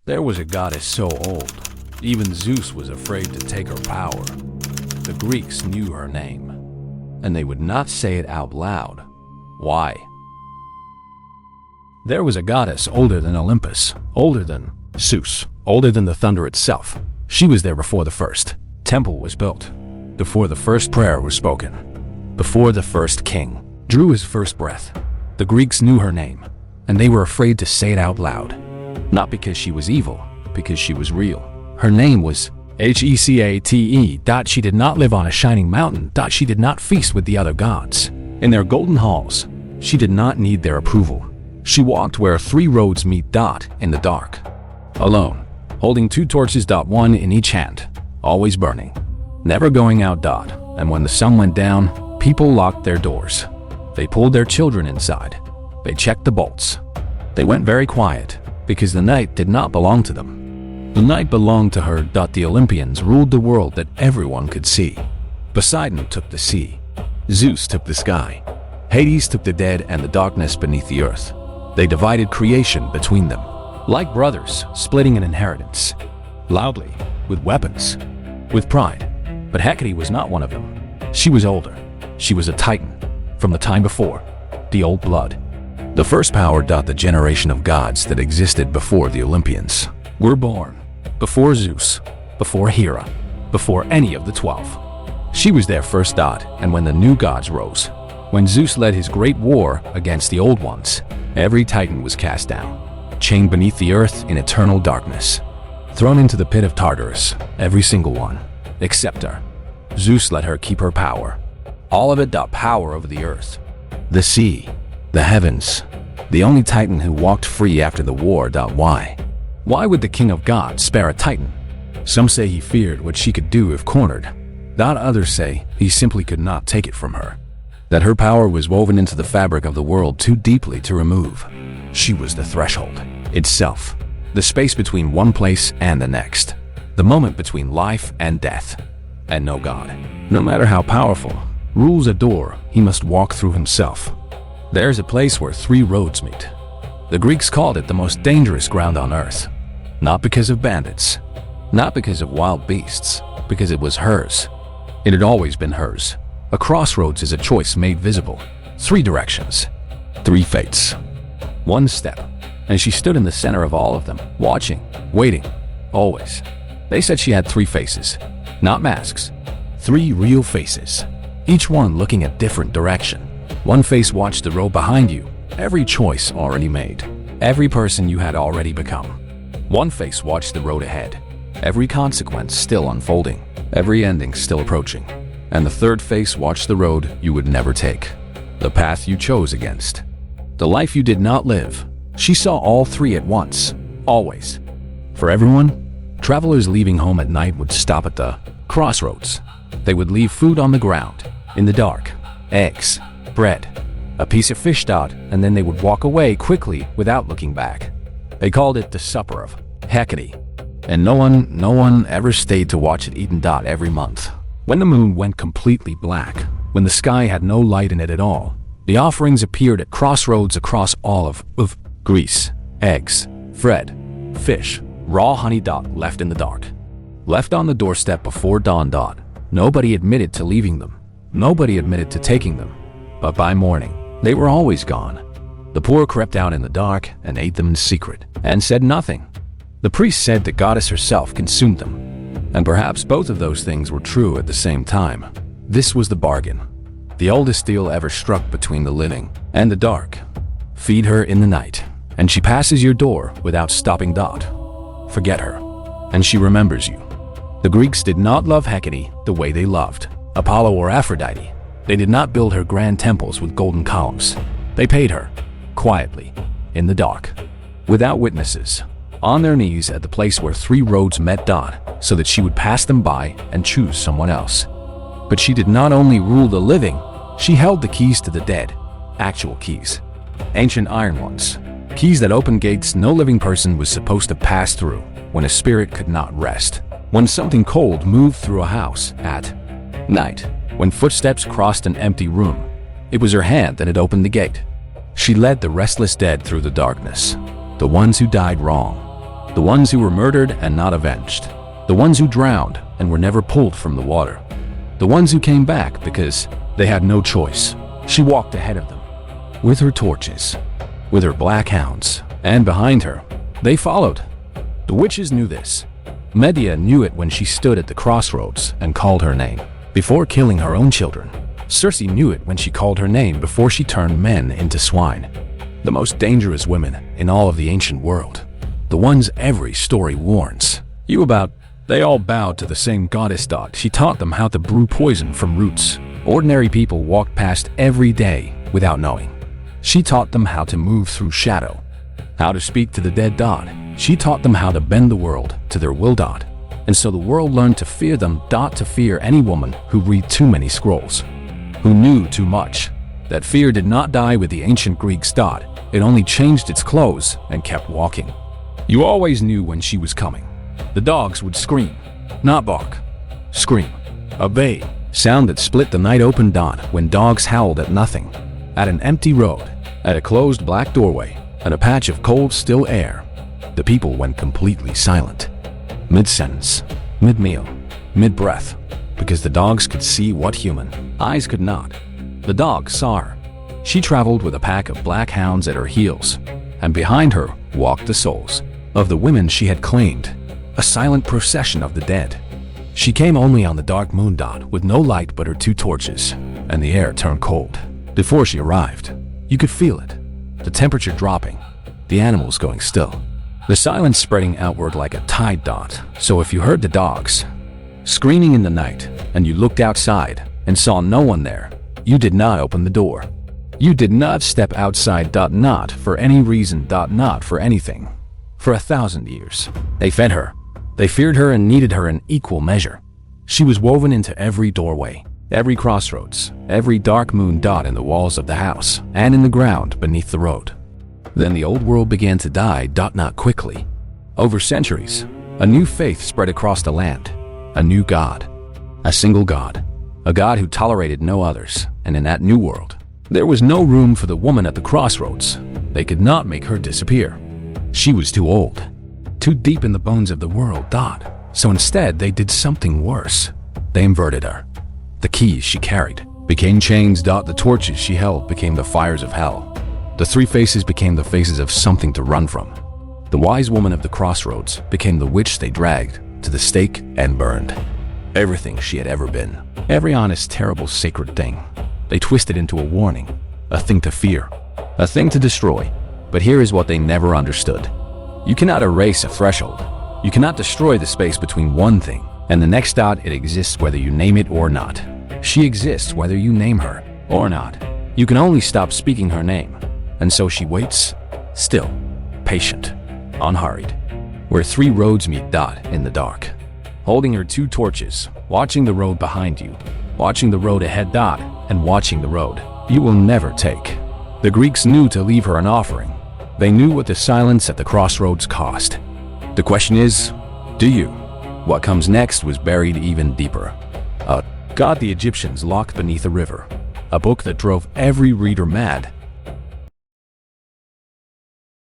There was a goddess so old, even Zeus was afraid to take her power. The Greeks knew her name, and they would not say it out loud. Why? There was a goddess older than Olympus, older than Zeus, older than the thunder itself. She was there before the first temple was built, before the first prayer was spoken, before the first king drew his first breath. The Greeks knew her name, and they were afraid to say it out loud. Not because she was evil, because she was real. Her name was Hecate. She did not live on a shining mountain. She did not feast with the other gods in their golden halls. She did not need their approval. She walked where 3 roads meet. In the dark, alone, holding 2 torches. 1 in each hand, always burning, never going out. And when the sun went down, people locked their doors. They pulled their children inside. They checked the bolts. They went very quiet, because the night did not belong to them. The night belonged to her. The Olympians ruled the world that everyone could see. Poseidon took the sea. Zeus took the sky. Hades took the dead and the darkness beneath the earth. They divided creation between them, like brothers splitting an inheritance. Loudly, with weapons, with pride. But Hecate was not one of them. She was older. She was a titan, from the time before, the old blood. The first power. The generation of gods that existed before the Olympians were born, before Zeus, before Hera, before any of the 12. She was there first. And when the new gods rose, when Zeus led his great war against the old ones, every titan was cast down, chained beneath the earth in eternal darkness, thrown into the pit of Tartarus, every single one, except her. Zeus let her keep her power, all of it. Power over the earth, the sea, the heavens, the only titan who walked free after the war. Why? Why would the king of gods spare a titan? Some say he feared what she could do if cornered. Others say he simply could not take it from her, that her power was woven into the fabric of the world too deeply to remove. She was the threshold itself, the space between one place and the next, the moment between life and death. And no god, no matter how powerful, rules a door he must walk through himself. There's a place where 3 roads meet. The Greeks called it the most dangerous ground on earth, not because of bandits, not because of wild beasts, because it was hers. It had always been hers. A crossroads is a choice made visible. 3 directions, 3 fates. 1 step, and she stood in the center of all of them, watching, waiting, always. They said she had 3 faces, not masks. 3 real faces, each one looking a different direction. 1 face watched the road behind you, every choice already made, every person you had already become. 1 face watched the road ahead, every consequence still unfolding, every ending still approaching. And the 3rd face watched the road you would never take, the path you chose against, the life you did not live. She saw all 3 at once, always. For everyone, travelers leaving home at night would stop at the crossroads. They would leave food on the ground, in the dark, eggs, bread, a piece of fish. And then they would walk away quickly without looking back. They called it the supper of Hecate. And no one ever stayed to watch it eaten. Every month, when the moon went completely black, when the sky had no light in it at all, the offerings appeared at crossroads across all of Greece. Eggs, bread, fish, raw honey. Left in the dark, left on the doorstep before dawn. Nobody admitted to leaving them. Nobody admitted to taking them. But by morning, they were always gone. The poor crept out in the dark and ate them in secret, and said nothing. The priest said the goddess herself consumed them. And perhaps both of those things were true at the same time. This was the bargain, the oldest deal ever struck between the living and the dark. Feed her in the night, and she passes your door without stopping. Forget her, and she remembers you. The Greeks did not love Hecate the way they loved Apollo or Aphrodite. They did not build her grand temples with golden columns. They paid her, quietly, in the dark, without witnesses, on their knees at the place where 3 roads met. So that she would pass them by and choose someone else. But she did not only rule the living, she held the keys to the dead, actual keys, ancient iron ones, keys that opened gates no living person was supposed to pass through when a spirit could not rest, when something cold moved through a house at night, when footsteps crossed an empty room. It was her hand that had opened the gate. She led the restless dead through the darkness, the ones who died wrong. The ones who were murdered and not avenged. The ones who drowned and were never pulled from the water. The ones who came back because they had no choice. She walked ahead of them, with her torches, with her black hounds, and behind her, they followed. The witches knew this. Medea knew it when she stood at the crossroads and called her name, before killing her own children. Circe knew it when she called her name before she turned men into swine. The most dangerous women in all of the ancient world. The ones every story warns you about. They all bowed to the same goddess. She taught them how to brew poison from roots. Ordinary people walked past every day without knowing. She taught them how to move through shadow, how to speak to the dead. She taught them how to bend the world to their will. And so the world learned to fear them. To fear any woman who read too many scrolls, who knew too much. That fear did not die with the ancient Greeks. It only changed its clothes and kept walking. You always knew when she was coming. The dogs would scream, not bark. Scream. A bay sound that split the night open. When dogs howled at nothing, at an empty road, at a closed black doorway, at a patch of cold still air, the people went completely silent. Mid-sentence, mid-meal, mid-breath, because the dogs could see what human eyes could not. The dogs saw her. She traveled with a pack of black hounds at her heels, and behind her walked the souls of the women she had claimed, a silent procession of the dead. She came only on the dark moon. With no light but her two torches, and the air turned cold. Before she arrived, you could feel it, the temperature dropping, the animals going still, the silence spreading outward like a tide. So if you heard the dogs screaming in the night, and you looked outside and saw no one there, you did not open the door. You did not step outside. Not for any reason. Not for anything. For 1,000 years, they fed her. They feared her and needed her in equal measure. She was woven into every doorway, every crossroads, every dark moon. In the walls of the house and in the ground beneath the road. Then the old world began to die. Not quickly. Over centuries, a new faith spread across the land. A new God. A single God. A God who tolerated no others. And in that new world, there was no room for the woman at the crossroads. They could not make her disappear. She was too old, too deep in the bones of the world. So instead, they did something worse. They inverted her. The keys she carried became chains. The torches she held became the fires of hell. The three faces became the faces of something to run from. The wise woman of the crossroads became the witch they dragged to the stake and burned. Everything she had ever been, every honest, terrible, sacred thing, they twisted into a warning, a thing to fear, a thing to destroy. But here is what they never understood. You cannot erase a threshold. You cannot destroy the space between one thing and the next. It exists whether you name it or not. She exists whether you name her or not. You can only stop speaking her name. And so she waits, still, patient, unhurried, where three roads meet. In the dark, holding her two torches, watching the road behind you, watching the road ahead. And watching the road you will never take. The Greeks knew to leave her an offering. They knew what the silence at the crossroads cost. The question is, do you? What comes next was buried even deeper. A God the Egyptians locked beneath a river. A book that drove every reader mad.